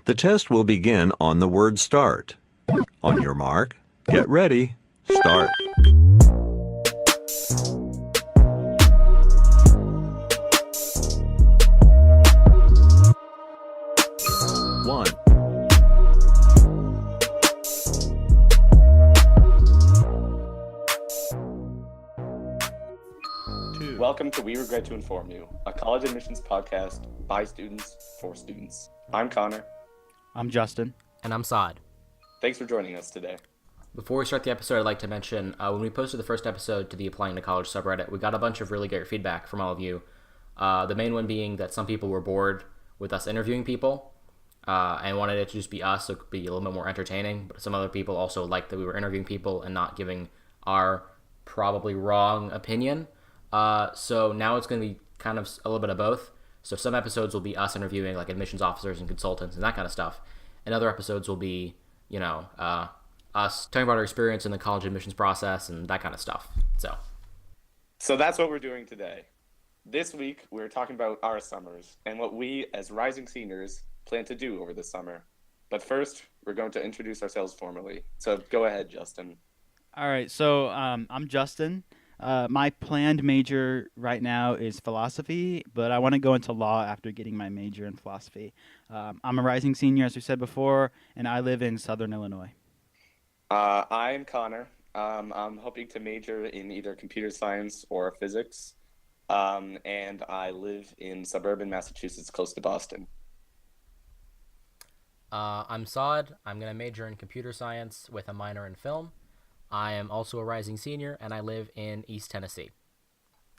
The test will begin on the word start. On your mark, get ready, start. One, two, Welcome to We Regret to Inform You, a college admissions podcast by students for students. I'm Connor. I'm Justin. And I'm Saad. Thanks for joining us today. Before we start the episode, I'd like to mention when we posted the first episode to the Applying to College subreddit, we got a bunch of really great feedback from all of you. The main one being that some people were bored with us interviewing people and wanted it to just be us, so it could be a little bit more entertaining. But some other people also liked that we were interviewing people and not giving our probably wrong opinion. So now it's going to be kind of a little bit of both. So some episodes will be us interviewing like admissions officers and consultants and that kind of stuff. And other episodes will be, us talking about our experience in the college admissions process and that kind of stuff. So that's what we're doing today. This week, we're talking about our summers and what we, as rising seniors, plan to do over the summer. But first, we're going to introduce ourselves formally. So go ahead, Justin. All right, so I'm Justin. My planned major right now is philosophy, but I want to go into law after getting my major in philosophy. I'm a rising senior, as we said before, and I live in Southern Illinois. I'm Connor. I'm hoping to major in either computer science or physics, and I live in suburban Massachusetts, close to Boston. I'm Saad. I'm going to major in computer science with a minor in film. I am also a rising senior, and I live in East Tennessee.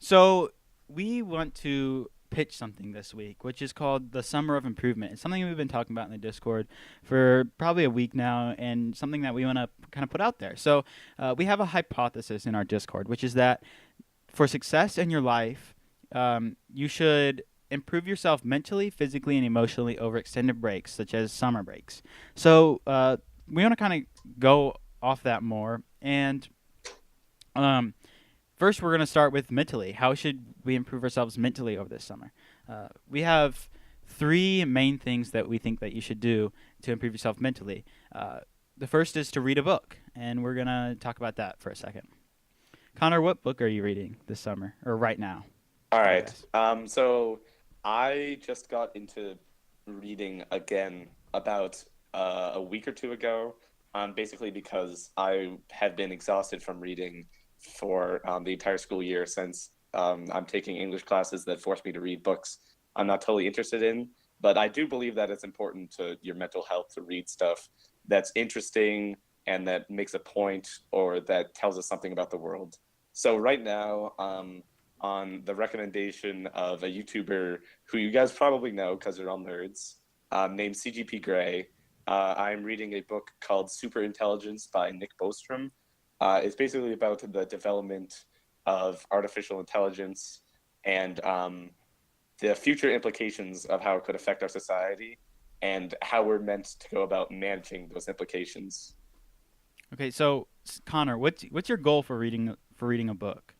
So we want to pitch something this week, which is called the Summer of Improvement. It's something we've been talking about in the Discord for probably a week now, and something that we want to kind of put out there. So we have a hypothesis in our Discord, which is that for success in your life, you should improve yourself mentally, physically, and emotionally over extended breaks, such as summer breaks. So we want to kind of go off that more. And first, we're going to start with mentally. How should we improve ourselves mentally over this summer? We have three main things that we think that you should do to improve yourself mentally. The first is to read a book, and we're going to talk about that for a second. Connor, what book are you reading this summer, or right now? All right. So I just got into reading again about a week or two ago, basically because I have been exhausted from reading for the entire school year since I'm taking English classes that force me to read books I'm not totally interested in. But I do believe that it's important to your mental health to read stuff that's interesting and that makes a point or that tells us something about the world. So right now, on the recommendation of a YouTuber who you guys probably know because they're all nerds, named CGP Grey, I'm reading a book called Superintelligence by Nick Bostrom. It's basically about the development of artificial intelligence and the future implications of how it could affect our society and how we're meant to go about managing those implications. Okay, so Connor, what's your goal for reading a book?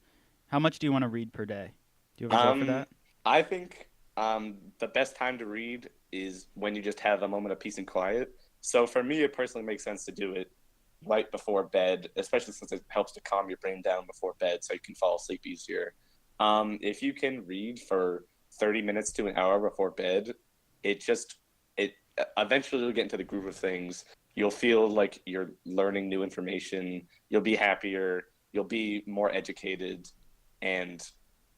How much do you want to read per day? Do you have a goal for that? I think the best time to read is when you just have a moment of peace and quiet. So for me, it personally makes sense to do it right before bed, especially since it helps to calm your brain down before bed so you can fall asleep easier. If you can read for 30 minutes to an hour before bed, it eventually you'll get into the groove of things. You'll feel like you're learning new information. You'll be happier. You'll be more educated. And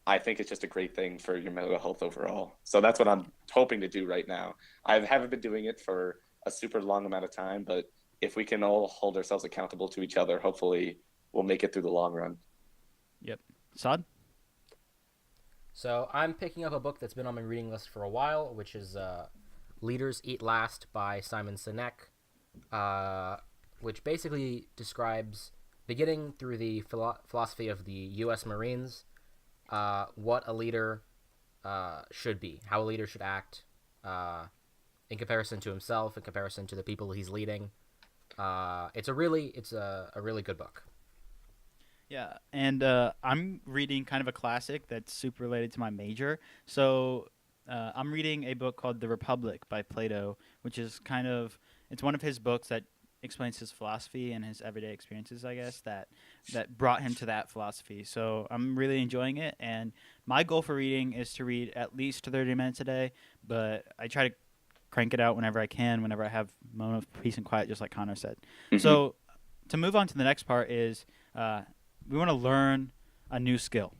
I think it's just a great thing for your mental health overall. So that's what I'm hoping to do right now. I haven't been doing it for a super long amount of time, but if we can all hold ourselves accountable to each other, hopefully we'll make it through the long run. Yep. Saad? So I'm picking up a book that's been on my reading list for a while, which is Leaders Eat Last by Simon Sinek, which basically describes, beginning through the philosophy of the U.S. Marines, what a leader should be, how a leader should act in comparison to himself, in comparison to the people he's leading. It's a really good book. Yeah, and I'm reading kind of a classic that's super related to my major. So I'm reading a book called The Republic by Plato, which is it's one of his books that explains his philosophy and his everyday experiences, I guess, that brought him to that philosophy. So I'm really enjoying it, and my goal for reading is to read at least 30 minutes a day, but I try to crank it out whenever I can, whenever I have a moment of peace and quiet, just like Connor said. So to move on to the next part is we want to learn a new skill.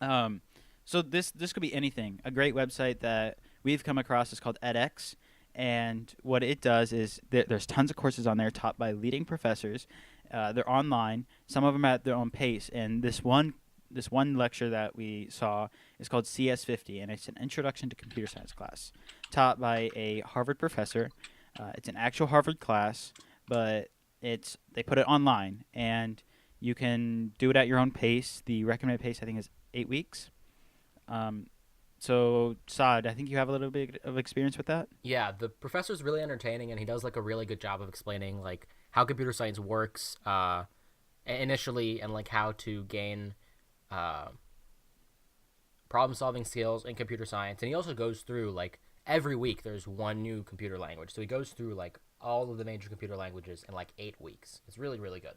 So this could be anything. A great website that we've come across is called edX, and what it does is there's tons of courses on there taught by leading professors. They're online. Some of them at their own pace. And this one lecture that we saw is called CS50, and it's an introduction to computer science class taught by a Harvard professor. It's an actual Harvard class, but they put it online, and you can do it at your own pace. The recommended pace, I think, is 8 weeks. So, Saad, I think you have a little bit of experience with that. Yeah, the professor's really entertaining, and he does like a really good job of explaining like how computer science works initially, and like how to gain problem-solving skills in computer science. And he also goes through like every week there's one new computer language, so he goes through like all of the major computer languages in like 8 weeks. It's really, really good.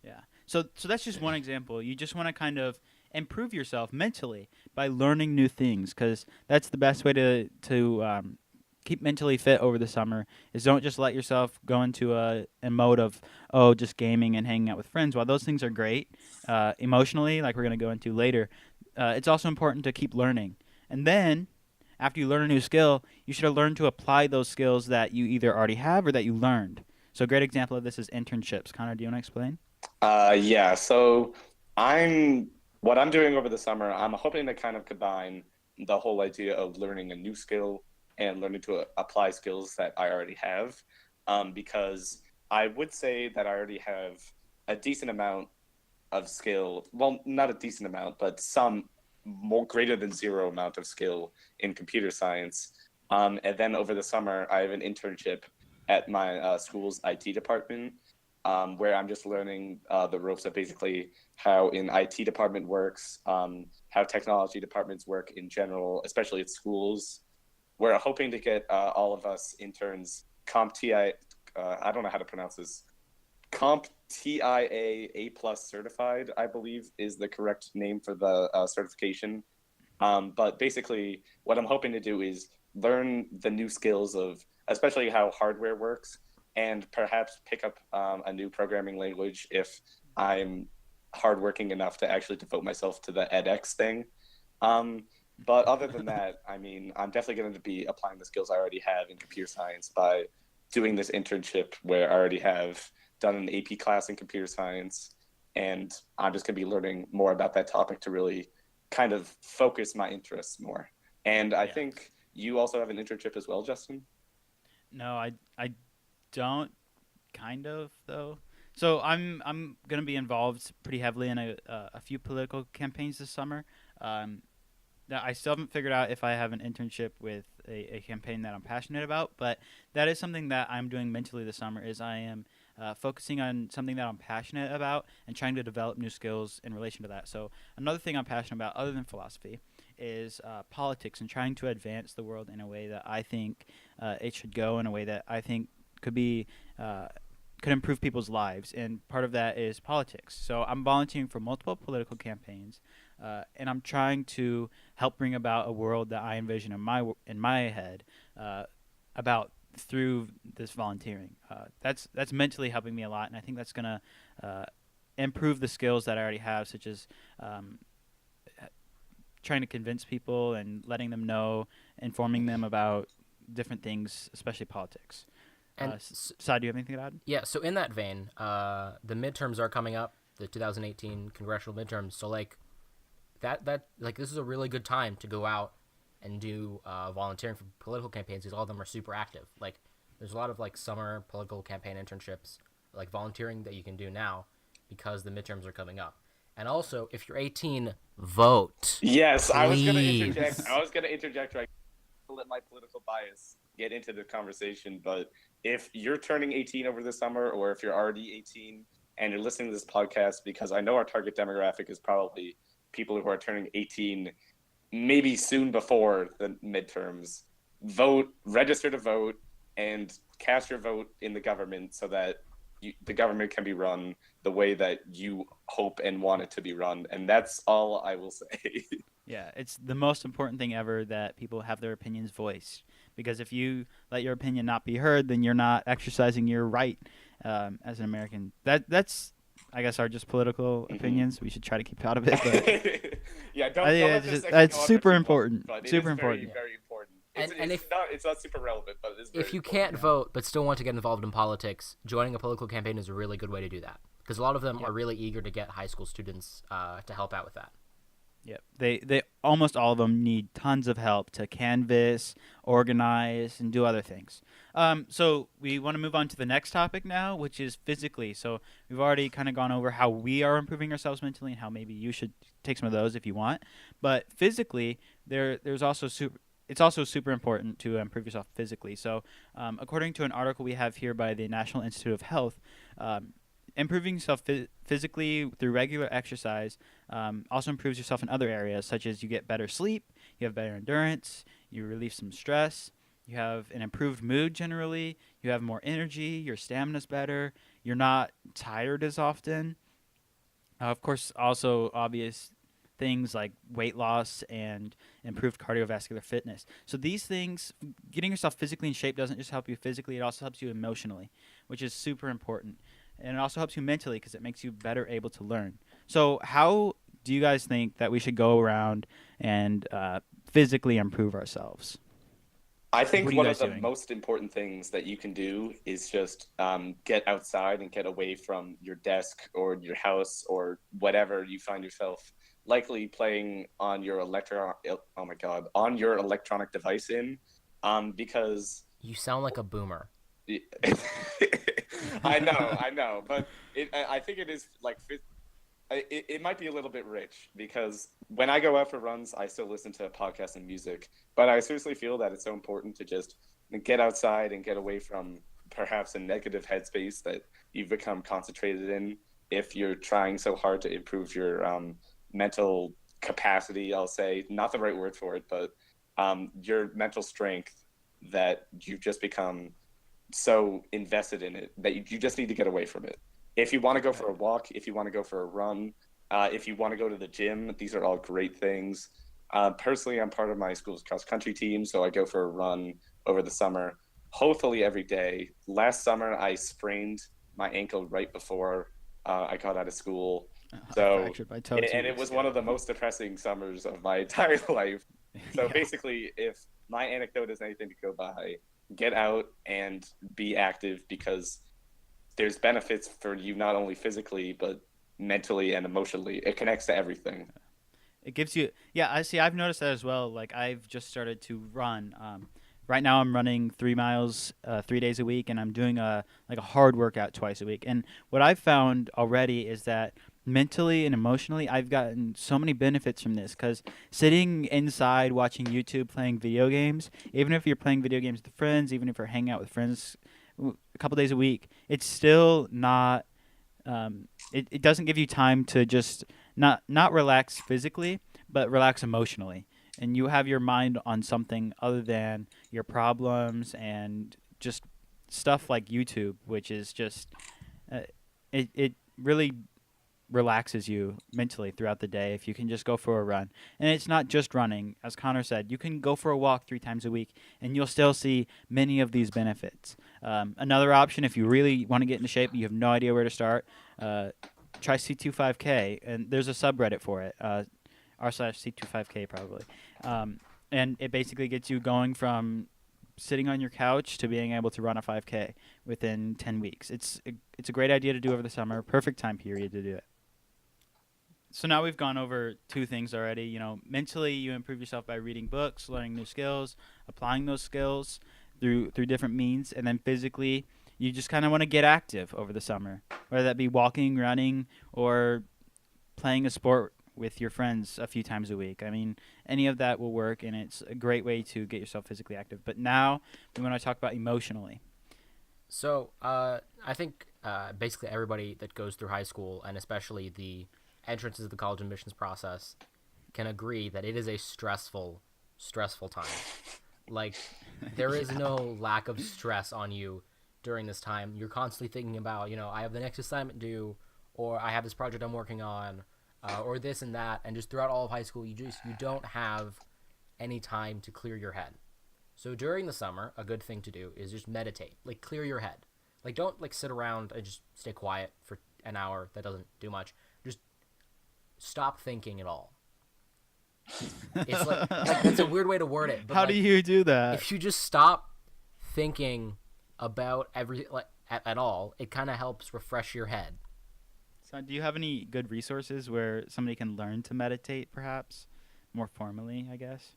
Yeah. So that's just one example. You just want to kind of improve yourself mentally by learning new things, because that's the best way to keep mentally fit over the summer. Is don't just let yourself go into a mode of just gaming and hanging out with friends. While those things are great, emotionally, like we're going to go into later, it's also important to keep learning. And then after you learn a new skill, you should learn to apply those skills that you either already have or that you learned. So a great example of this is internships. Connor, do you want to explain? Yeah, so what I'm doing over the summer, I'm hoping to kind of combine the whole idea of learning a new skill and learning to apply skills that I already have, because I would say that I already have a decent amount of skill. Well, not a decent amount, but some more greater than zero amount of skill in computer science. And then over the summer, I have an internship at my school's IT department, where I'm just learning the ropes of basically how an IT department works, how technology departments work in general, especially at schools. We're hoping to get all of us interns CompTIA, I don't know how to pronounce this, CompTIA A+ certified, I believe is the correct name for the certification. But basically, what I'm hoping to do is learn the new skills of especially how hardware works, and perhaps pick up a new programming language if I'm hardworking enough to actually devote myself to the edX thing. But other than that, I mean, I'm definitely going to be applying the skills I already have in computer science by doing this internship where I already have done an AP class in computer science, and I'm just going to be learning more about that topic to really kind of focus my interests more. And I think you also have an internship as well, Justin? No, I don't, kind of, though. So I'm gonna be involved pretty heavily in a few political campaigns this summer. Now I still haven't figured out if I have an internship with a campaign that I'm passionate about, but that is something that I'm doing mentally this summer. Is I am focusing on something that I'm passionate about and trying to develop new skills in relation to that. So another thing I'm passionate about, other than philosophy, is politics and trying to advance the world in a way that I think it should go, in a way that I think could be could improve people's lives, and part of that is politics. So I'm volunteering for multiple political campaigns, and I'm trying to help bring about a world that I envision in my head about through this volunteering. That's mentally helping me a lot, and I think that's gonna improve the skills that I already have, such as trying to convince people and letting them know, informing them about different things, especially politics. And Sai, do you have anything to add? Yeah, so in that vein, the midterms are coming up, the 2018 congressional midterms. So like that like this is a really good time to go out and do volunteering for political campaigns, because all of them are super active. Like there's a lot of like summer political campaign internships, like volunteering that you can do now because the midterms are coming up. And also, if you're 18, vote. Yes, Please. I was going to interject right to let my political bias get into the conversation. But if you're turning 18 over the summer, or if you're already 18 and you're listening to this podcast, because I know our target demographic is probably people who are turning 18 maybe soon before the midterms, vote, register to vote, and cast your vote in the government so that the government can be run the way that you hope and want it to be run. And that's all I will say. Yeah, it's the most important thing ever that people have their opinions voiced. Because if you let your opinion not be heard, then you're not exercising your right as an American. That's, I guess, our just political opinions. We should try to keep out of it. But Yeah, I think don't let it's this just, section it's go on for super too long, important. but it Super is important. very important. And It's not super relevant, but it is very If you important. can't vote but still want to get involved in politics, joining a political campaign is a really good way to do that. Because a lot of them are really eager to get high school students to help out with that. Yep. They almost all of them need tons of help to canvass, organize, and do other things. So we want to move on to the next topic now, which is physically. So we've already kind of gone over how we are improving ourselves mentally and how maybe you should take some of those if you want. But physically, there's also it's also super important to improve yourself physically. So according to an article we have here by the National Institute of Health, improving yourself physically through regular exercise also improves yourself in other areas, such as you get better sleep, you have better endurance, you relieve some stress, you have an improved mood generally, you have more energy, your stamina's better, you're not tired as often. Of course, also obvious things like weight loss and improved cardiovascular fitness. So these things, getting yourself physically in shape doesn't just help you physically, it also helps you emotionally, which is super important. And it also helps you mentally because it makes you better able to learn. So how do you guys think that we should go around and physically improve ourselves? I What think are you one guys of the doing? most important things that you can do is just get outside and get away from your desk or your house or whatever you find yourself likely playing on your on your electronic device because You sound like a boomer. I know, but I think it is like it might be a little bit rich because when I go out for runs, I still listen to podcasts and music. But I seriously feel that it's so important to just get outside and get away from perhaps a negative headspace that you've become concentrated in if you're trying so hard to improve your mental capacity. I'll say not the right word for it, but your mental strength that you've just become so invested in it that you just need to get away from it. If you want to go for a walk, if you want to go for a run, if you want to go to the gym, these are all great things. Personally, I'm part of my school's cross country team, so I go for a run over the summer, hopefully every day. Last summer, I sprained my ankle right before I got out of school. I So, fractured my toe and it was one of the most depressing summers of my entire life. So Yeah. basically, if my anecdote is anything to go by, get out and be active because there's benefits for you not only physically but mentally and emotionally. It connects to everything. It gives you, yeah. I see. I've noticed that as well. Like I've just started to run. Right now, I'm running 3 miles 3 days a week, and I'm doing a hard workout twice a week. And what I've found already is that mentally and emotionally, I've gotten so many benefits from this. Because sitting inside watching YouTube, playing video games, even if you're playing video games with friends, even if you're hanging out with friends a couple days a week, it's still not. It doesn't give you time to just not relax physically, but relax emotionally, and you have your mind on something other than your problems and just stuff like YouTube, which is just uh, it really relaxes you mentally throughout the day if you can just go for a run. And it's not just running, as Connor said. You can go for a walk 3 times a week, and you'll still see many of these benefits. Another option, if you really want to get into shape, but you have no idea where to start. Try C25K, and there's a subreddit for it. r/C25K probably, and it basically gets you going from sitting on your couch to being able to run a 5K within 10 weeks. It's a great idea to do over the summer. Perfect time period to do it. So now we've gone over two things already. You know, mentally you improve yourself by reading books, learning new skills, applying those skills through different means, and then physically you just kind of want to get active over the summer, whether that be walking, running, or playing a sport with your friends a few times a week. I mean, any of that will work, and it's a great way to get yourself physically active. But now we want to talk about emotionally. So I think basically everybody that goes through high school, and especially the entrances of the college admissions process, can agree that it is a stressful time. Like, there is no lack of stress on you during this time. You're constantly thinking about, I have the next assignment due, or I have this project I'm working on, or this and that. And just throughout all of high school, you don't have any time to clear your head. So during the summer, a good thing to do is just meditate, like clear your head. Like, don't like sit around and just stay quiet for an hour. That doesn't do much. Just stop thinking at all. It's like that's a weird way to word it. But How do you do that? If you just stop thinking about at all, it kind of helps refresh your head. So do you have any good resources where somebody can learn to meditate, perhaps more formally, I guess?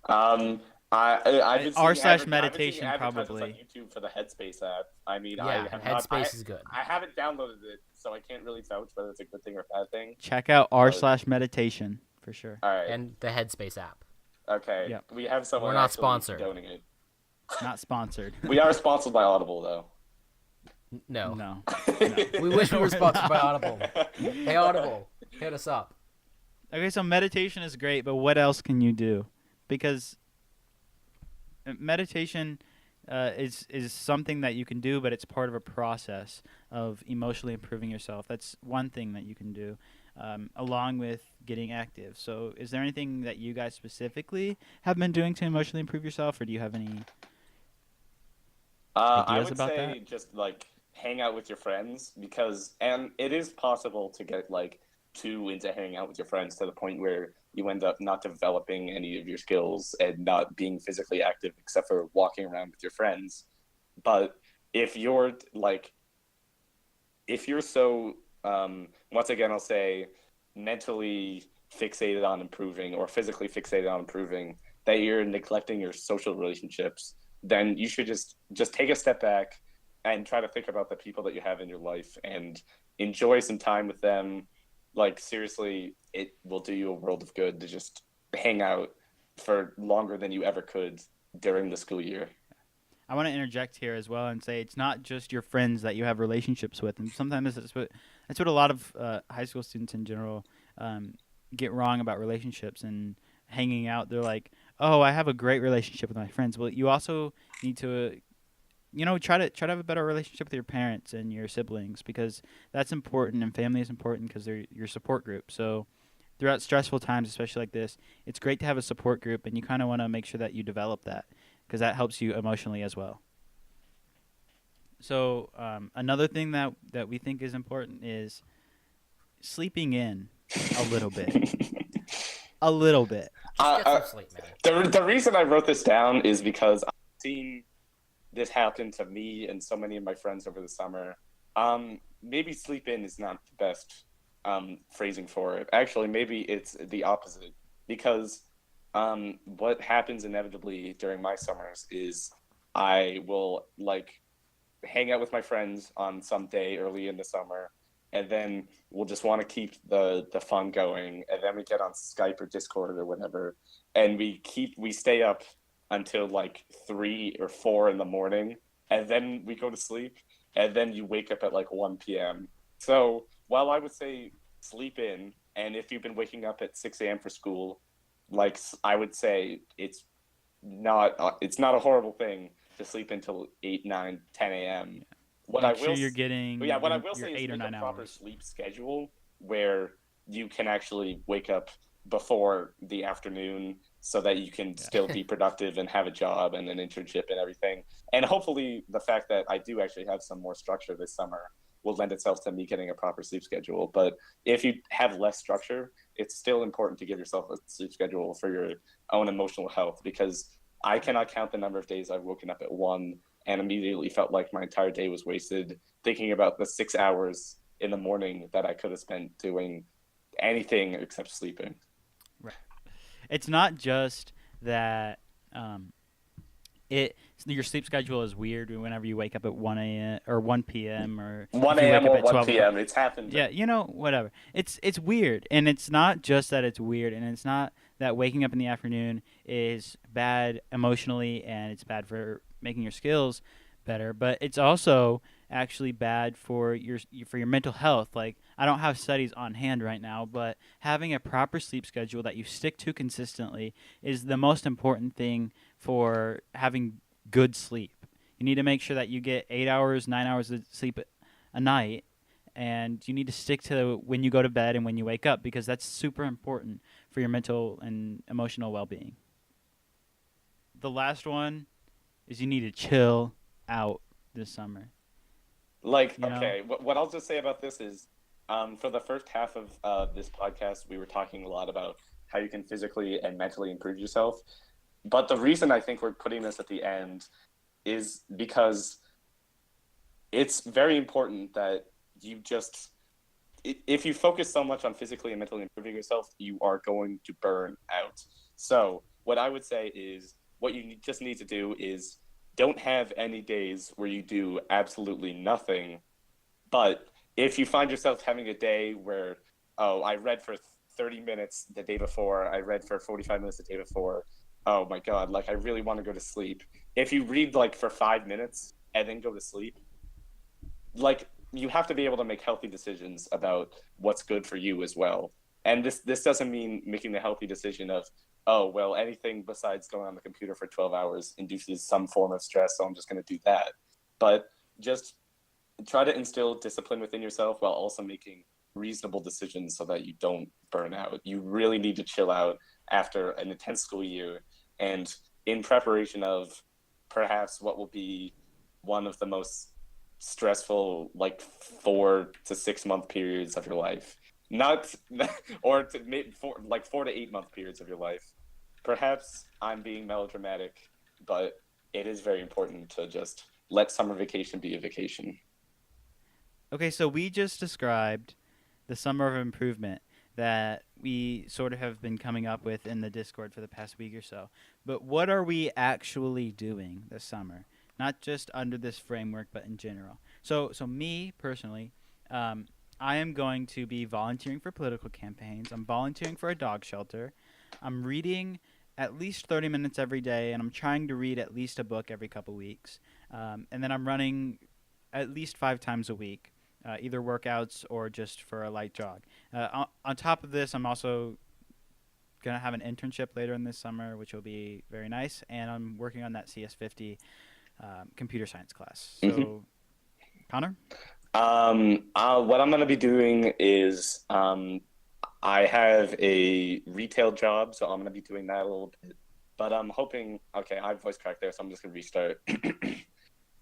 I've been R seeing slash I've been meditation, seeing advertisements probably. on YouTube for the Headspace app. I mean, Yeah, I have Headspace is good. I haven't downloaded it, so I can't really vouch whether it's a good thing or a bad thing. Check out r slash meditation for sure. All right. And the Headspace app. Okay. Yep. We have someone. We're not actually sponsored. Donating it. Not sponsored. We are sponsored by Audible, though. No. No. We wish we were We're sponsored by not. Audible. Hey, Audible, hit us up. Okay, so meditation is great, but what else can you do? Because meditation is something that you can do, but it's part of a process of emotionally improving yourself. That's one thing that you can do, along with getting active. So is there anything that you guys specifically have been doing to emotionally improve yourself, or do you have any I ideas would about say that? just like hang out with your friends and it is possible to get like too into hanging out with your friends to the point where you end up not developing any of your skills and not being physically active except for walking around with your friends. But if you're so once again I'll say mentally fixated on improving or physically fixated on improving that you're neglecting your social relationships, then you should just take a step back and try to think about the people that you have in your life and enjoy some time with them. Like, seriously, it will do you a world of good to just hang out for longer than you ever could during the school year. I want to interject here as well and say it's not just your friends that you have relationships with, and sometimes that's what a lot of high school students in general get wrong about relationships and hanging out. They're like, "Oh, I have a great relationship with my friends." Well, you also need to, try to have a better relationship with your parents and your siblings, because that's important, and family is important because they're your support group. So throughout stressful times, especially like this, it's great to have a support group, and you kind of want to make sure that you develop that, because that helps you emotionally as well. So another thing that we think is important is sleeping in a little bit. A little bit. Just get some sleep, man. The reason I wrote this down is because I've seen this happen to me and so many of my friends over the summer. Maybe sleep in is not the best phrasing for it. Actually, maybe it's the opposite, because what happens inevitably during my summers is I will hang out with my friends on some day early in the summer, and then we'll just want to keep the fun going, and then we get on Skype or Discord or whatever, and we stay up until 3 or 4 in the morning, and then we go to sleep, and then you wake up at 1 p.m. So while I would say sleep in, and if you've been waking up at 6 a.m. for school, I would say it's not a horrible thing to sleep until 8, 9, 10 a.m. What Make I sure will you're getting what I your will say is 8 or make 9 a proper hours. sleep schedule where you can actually wake up before the afternoon so that you can still be productive and have a job and an internship and everything. And hopefully the fact that I do actually have some more structure this summer will lend itself to me getting a proper sleep schedule. But if you have less structure, it's still important to give yourself a sleep schedule for your own emotional health, because I cannot count the number of days I've woken up at 1 and immediately felt like my entire day was wasted thinking about the 6 hours in the morning that I could have spent doing anything except sleeping. Right. It's not just that your sleep schedule is weird whenever you wake up at 1 a.m. or 1 p.m. or 1 if you wake a.m. up or at 1 12 p.m. It's happened. Yeah, whatever. It's weird, and it's not just that it's weird, and it's not that waking up in the afternoon is bad emotionally and it's bad for making your skills better, but it's also actually bad for your mental health. Like, I don't have studies on hand right now, but having a proper sleep schedule that you stick to consistently is the most important thing for having good sleep. You need to make sure that you get 8 hours, 9 hours of sleep a night, and you need to stick to when you go to bed and when you wake up, because that's super important for your mental and emotional well-being. The last one is you need to chill out this summer. Like, You know? okay, what I'll just say about this is, for the first half of this podcast, we were talking a lot about how you can physically and mentally improve yourself. But the reason I think we're putting this at the end is because it's very important that you just, if you focus so much on physically and mentally improving yourself, you are going to burn out. So what I would say is, what you just need to do is don't have any days where you do absolutely nothing. But if you find yourself having a day where, oh, I read for 30 minutes the day before, I read for 45 minutes the day before, oh my God, like I really want to go to sleep. If you read like for 5 minutes and then go to sleep, like you have to be able to make healthy decisions about what's good for you as well. And this doesn't mean making the healthy decision of, oh, well, anything besides going on the computer for 12 hours induces some form of stress, so I'm just going to do that. But just try to instill discipline within yourself while also making reasonable decisions so that you don't burn out. You really need to chill out after an intense school year and in preparation of perhaps what will be one of the most stressful, like 4 to 6 month periods of your life. Not, or like 4 to 8 month periods of your life. Perhaps I'm being melodramatic, but it is very important to just let summer vacation be a vacation. Okay, so we just described the summer of improvement that we sort of have been coming up with in the Discord for the past week or so. But what are we actually doing this summer? Not just under this framework, but in general. So me personally, I am going to be volunteering for political campaigns. I'm volunteering for a dog shelter. I'm reading at least 30 minutes every day, and I'm trying to read at least a book every couple weeks. And then I'm running at least 5 times a week, either workouts or just for a light jog. On top of this, I'm also going to have an internship later in this summer, which will be very nice, and I'm working on that CS50 computer science class. So, Connor? What I'm going to be doing is I have a retail job, so I'm going to be doing that a little bit. But I'm hoping, okay, I have voice crack there, so I'm just going to restart.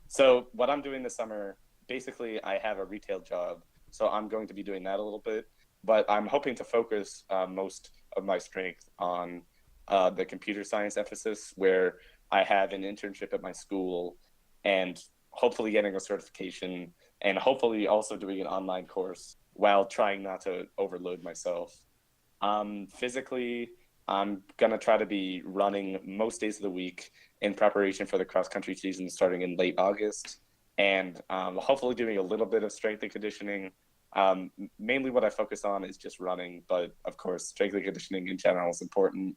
So what I'm doing this summer, basically I have a retail job, so I'm going to be doing that a little bit. But I'm hoping to focus most of my strength on the computer science emphasis, where I have an internship at my school and hopefully getting a certification and hopefully also doing an online course while trying not to overload myself. Physically, I'm going to try to be running most days of the week in preparation for the cross-country season starting in late August, and hopefully doing a little bit of strength and conditioning. Mainly what I focus on is just running, but of course, strength and conditioning in general is important.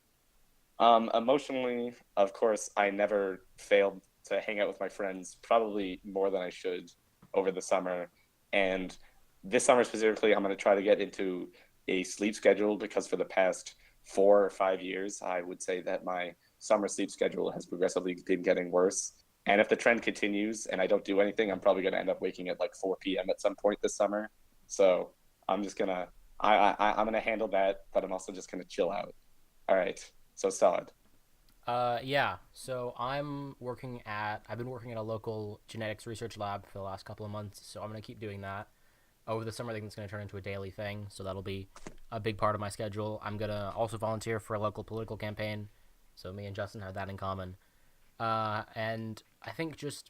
Emotionally, of course, I never failed to hang out with my friends, probably more than I should over the summer. And this summer specifically, I'm going to try to get into a sleep schedule, because for the past 4 or 5 years, I would say that my summer sleep schedule has progressively been getting worse. And if the trend continues and I don't do anything, I'm probably going to end up waking at like 4 p.m. at some point this summer. So I'm just going to, I'm going to handle that, but I'm also just going to chill out. All right. So Saad. Yeah. So I've been working at a local genetics research lab for the last couple of months, so I'm going to keep doing that. Over the summer, I think it's going to turn into a daily thing, so that'll be a big part of my schedule. I'm going to also volunteer for a local political campaign, so me and Justin have that in common. And I think this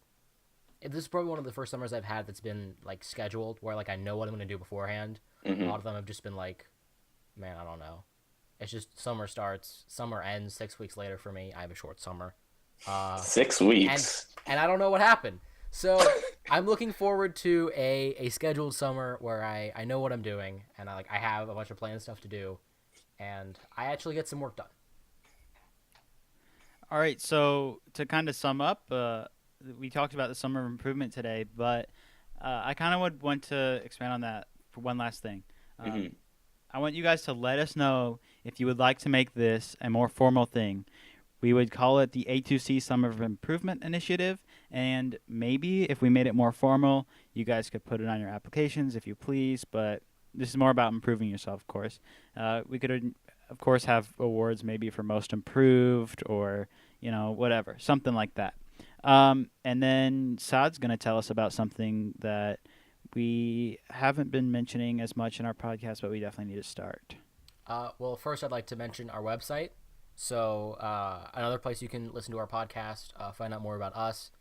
is probably one of the first summers I've had that's been, like, scheduled, where, like, I know what I'm going to do beforehand. Mm-hmm. A lot of them have just been like, man, I don't know. It's just summer ends 6 weeks later for me. I have a short summer. 6 weeks. And I don't know what happened. So I'm looking forward to a scheduled summer where I know what I'm doing, and I have a bunch of planned stuff to do, and I actually get some work done. All right, so to kind of sum up, we talked about the summer of improvement today, but I kind of would want to expand on that for one last thing. Mhm. I want you guys to let us know if you would like to make this a more formal thing. We would call it the A2C Summer of Improvement Initiative, and maybe if we made it more formal, you guys could put it on your applications if you please, but this is more about improving yourself, of course. We could, of course, have awards maybe for most improved or, whatever, something like that. And then Saad's going to tell us about something that we haven't been mentioning as much in our podcast, but we definitely need to start. Well, first I'd like to mention our website. So another place you can listen to our podcast, find out more about us,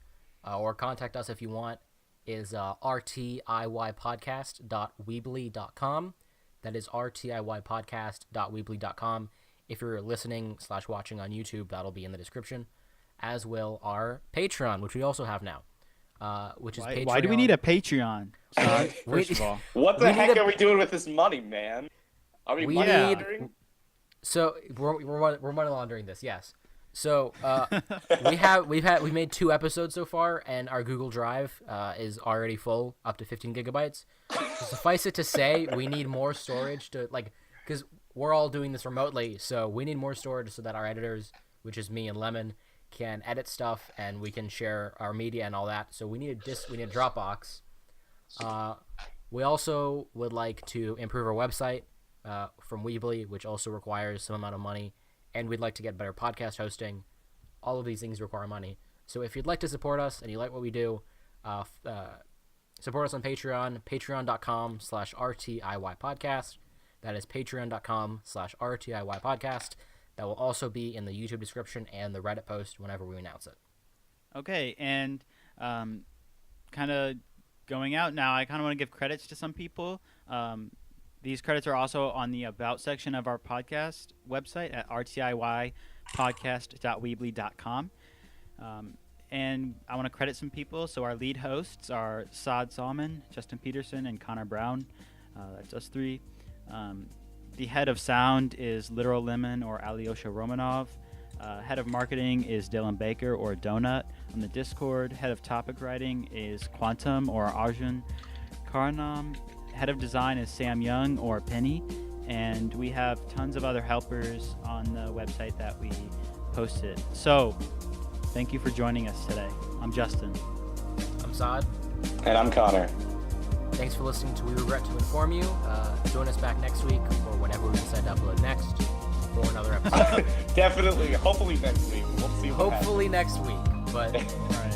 or contact us if you want, is rtiypodcast.weebly.com. That is rtiypodcast.weebly.com. If you're listening/watching on YouTube, that'll be in the description, as will our Patreon, which we also have now, which is Patreon. Why do we need a Patreon? Saad, first of all. What the We heck need a- are we doing with this money, man? Are we money need- laundering? So we're money laundering this, yes. So we made 2 episodes so far, and our Google Drive is already full, up to 15 gigabytes. So suffice it to say, we need more storage because we're all doing this remotely, so we need more storage so that our editors, which is me and Lemon, can edit stuff and we can share our media and all that. So we need a Dropbox. We also would like to improve our website from Weebly, which also requires some amount of money, and we'd like to get better podcast hosting. All of these things require money. So if you'd like to support us and you like what we do, support us on Patreon, patreon.com/rtiypodcast. That is patreon.com/rtiypodcast. That will also be in the YouTube description and the Reddit post whenever we announce it. Okay, and kind of going out now, I kind of want to give credits to some people. These credits are also on the About section of our podcast website at rtiypodcast.weebly.com. And I want to credit some people. So our lead hosts are Saad Salman, Justin Peterson, and Connor Brown. That's us 3. The head of sound is Literal Lemon or Alyosha Romanov. Head of marketing is Dylan Baker or Donut on the Discord. Head of topic writing is Quantum or Arjun Karanam. Head of design is Sam Young or Penny. And we have tons of other helpers on the website that we posted. So thank you for joining us today. I'm Justin. I'm Saad. And I'm Connor. Thanks for listening to We Regret to Inform You. Join us back next week or whenever we decide to upload next for another episode. Definitely. Hopefully next week. We'll see what happens. Hopefully next week, but All right.